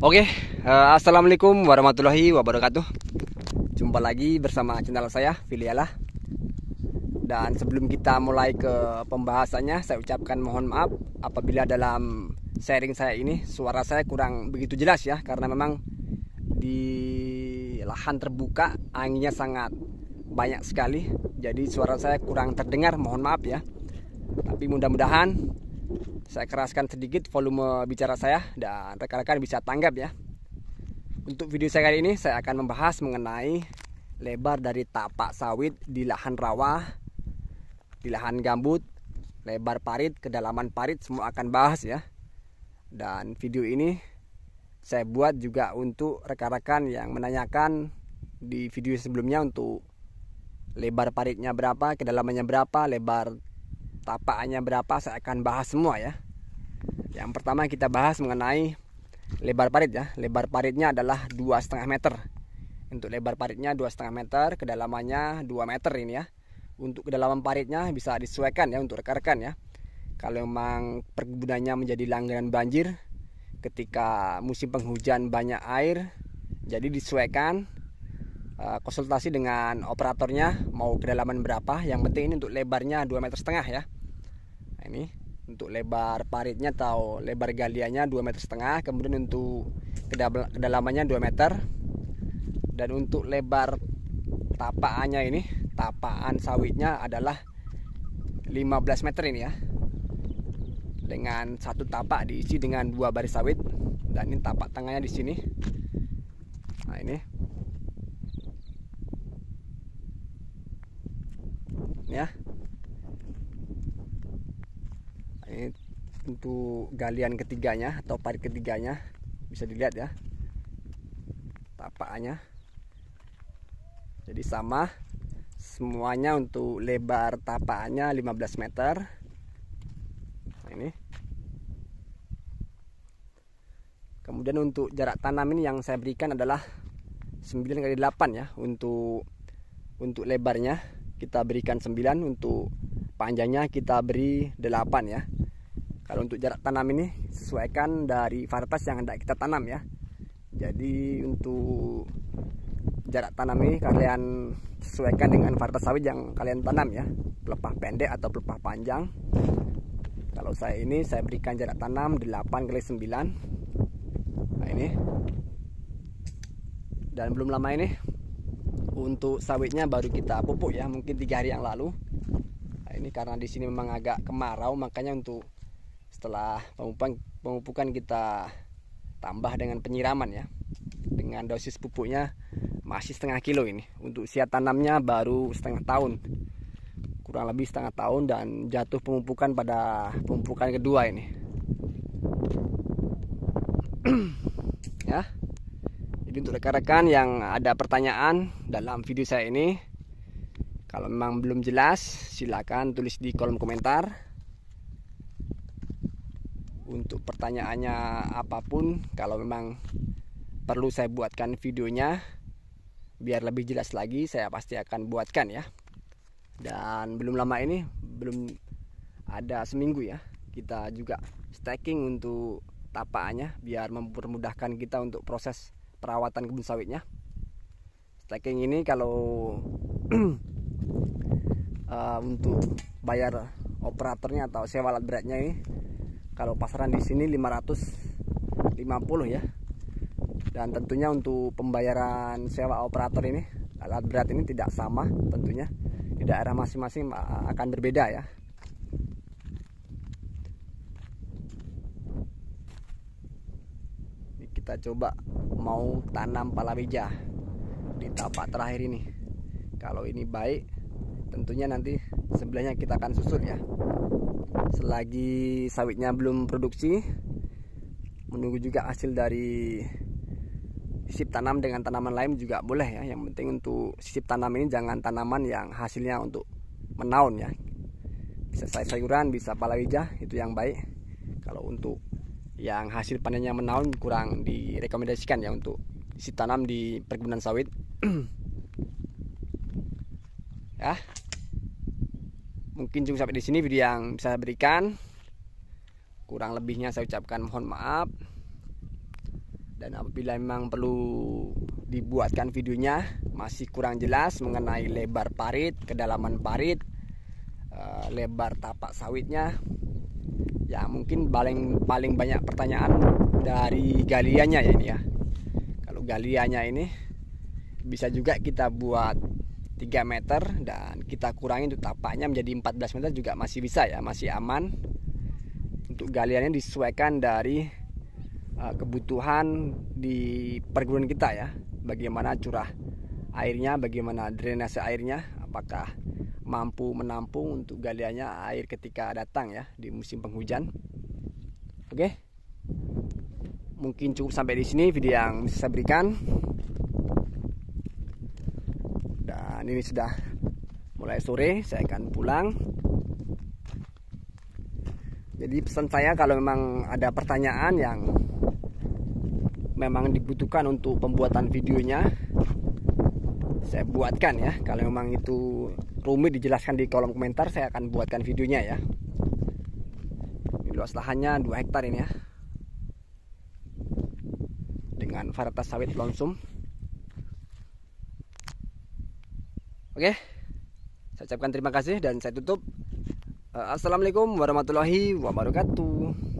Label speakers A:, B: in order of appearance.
A: Oke, assalamualaikum warahmatullahi wabarakatuh. Jumpa lagi bersama channel saya, Filialah. Dan sebelum kita mulai ke pembahasannya, saya ucapkan mohon maaf apabila dalam sharing saya ini suara saya kurang begitu jelas ya, karena memang di lahan terbuka anginnya sangat banyak sekali, jadi suara saya kurang terdengar, mohon maaf ya. Tapi mudah-mudahan saya keraskan sedikit volume bicara saya dan rekan-rekan bisa tanggap ya. Untuk video saya kali ini saya akan membahas mengenai lebar dari tapak sawit di lahan rawa, di lahan gambut, lebar parit, kedalaman parit, semua akan bahas ya. Dan video ini saya buat juga untuk rekan-rekan yang menanyakan di video sebelumnya untuk lebar paritnya berapa, kedalamannya berapa, lebar tapakannya berapa, saya akan bahas semua ya. Yang pertama kita bahas mengenai lebar parit ya. Lebar paritnya adalah 2,5 meter. Untuk lebar paritnya 2,5 meter, kedalamannya 2 meter ini ya. Untuk kedalaman paritnya bisa disesuaikan ya untuk rekan-rekan ya. Kalau memang perkebunannya menjadi langganan banjir ketika musim penghujan banyak air, jadi disesuaikan, konsultasi dengan operatornya mau kedalaman berapa. Yang penting ini untuk lebarnya 2,5 meter ya. Nah, ini untuk lebar paritnya atau lebar galiannya 2,5 meter. Kemudian untuk kedalamannya 2 meter. Dan untuk lebar tapakannya ini, tapakan sawitnya adalah 15 meter ini ya. Dengan satu tapak diisi dengan 2 baris sawit. Dan ini tapak tengahnya di sini. Nah ini ya. Ini untuk galian ketiganya atau parit ketiganya, bisa dilihat ya tapakannya. Jadi sama semuanya. Untuk lebar tapakannya 15 meter. Nah ini. Kemudian untuk jarak tanam ini yang saya berikan adalah 9x8 ya. Untuk lebarnya kita berikan 9, untuk panjangnya kita beri 8 ya. Kalau untuk jarak tanam ini sesuaikan dari varietas yang hendak kita tanam ya. Jadi untuk jarak tanam ini kalian sesuaikan dengan varietas sawit yang kalian tanam ya. Pelepah pendek atau pelepah panjang. Kalau saya ini saya berikan jarak tanam 8x9. Nah ini. Dan belum lama ini untuk sawitnya baru kita pupuk ya, mungkin 3 hari yang lalu. Nah ini karena di sini memang agak kemarau, makanya untuk setelah pemupukan kita tambah dengan penyiraman ya. Dengan dosis pupuknya masih setengah kilo ini. Untuk usia tanamnya baru setengah tahun, kurang lebih setengah tahun, dan jatuh pemupukan pada pemupukan kedua ini ya. Jadi untuk rekan-rekan yang ada pertanyaan dalam video saya ini, kalau memang belum jelas silakan tulis di kolom komentar. Untuk pertanyaannya apapun, kalau memang perlu saya buatkan videonya biar lebih jelas lagi, saya pasti akan buatkan ya. Dan belum lama ini, belum ada seminggu ya, kita juga stacking untuk tapakannya biar mempermudahkan kita untuk proses perawatan kebun sawitnya. Stacking ini kalau untuk bayar operatornya atau sewa alat beratnya ini, kalau pasaran di sini 550 ya. Dan tentunya untuk pembayaran sewa operator ini, alat berat ini tidak sama tentunya. Di daerah masing-masing akan berbeda ya. Ini kita coba mau tanam palawija di tapak terakhir ini. Kalau ini baik, tentunya nanti sebelahnya kita akan susul ya. Selagi sawitnya belum produksi, menunggu juga hasil dari sisip tanam dengan tanaman lain juga boleh ya. Yang penting untuk sisip tanam ini jangan tanaman yang hasilnya untuk menaun ya. Bisa sayuran, bisa palawija, itu yang baik. Kalau untuk yang hasil panennya menaun kurang direkomendasikan ya untuk sisip tanam di perkebunan sawit ya. Mungkin cukup sampai di sini video yang bisa saya berikan. Kurang lebihnya saya ucapkan mohon maaf. Dan apabila memang perlu dibuatkan videonya masih kurang jelas mengenai lebar parit, kedalaman parit, lebar tapak sawitnya, ya mungkin paling banyak pertanyaan dari galiannya ya ini ya. Kalau galiannya ini bisa juga kita buat 3 meter dan kita kurangi untuk tapaknya menjadi 14 meter juga masih bisa ya, masih aman. Untuk galiannya disesuaikan dari kebutuhan di perkebunan kita ya, bagaimana curah airnya, bagaimana drainase airnya, apakah mampu menampung untuk galiannya air ketika datang ya di musim penghujan. Oke, mungkin cukup sampai di sini video yang bisa saya berikan. Dan ini sudah mulai sore, saya akan pulang. Jadi pesan saya, kalau memang ada pertanyaan yang memang dibutuhkan untuk pembuatan videonya, saya buatkan ya. Kalau memang itu rumit dijelaskan di kolom komentar, saya akan buatkan videonya ya. Ini luas lahannya 2 hektar ini ya, dengan varietas sawit lonsum. Oke, saya ucapkan terima kasih dan saya tutup. Assalamualaikum warahmatullahi wabarakatuh.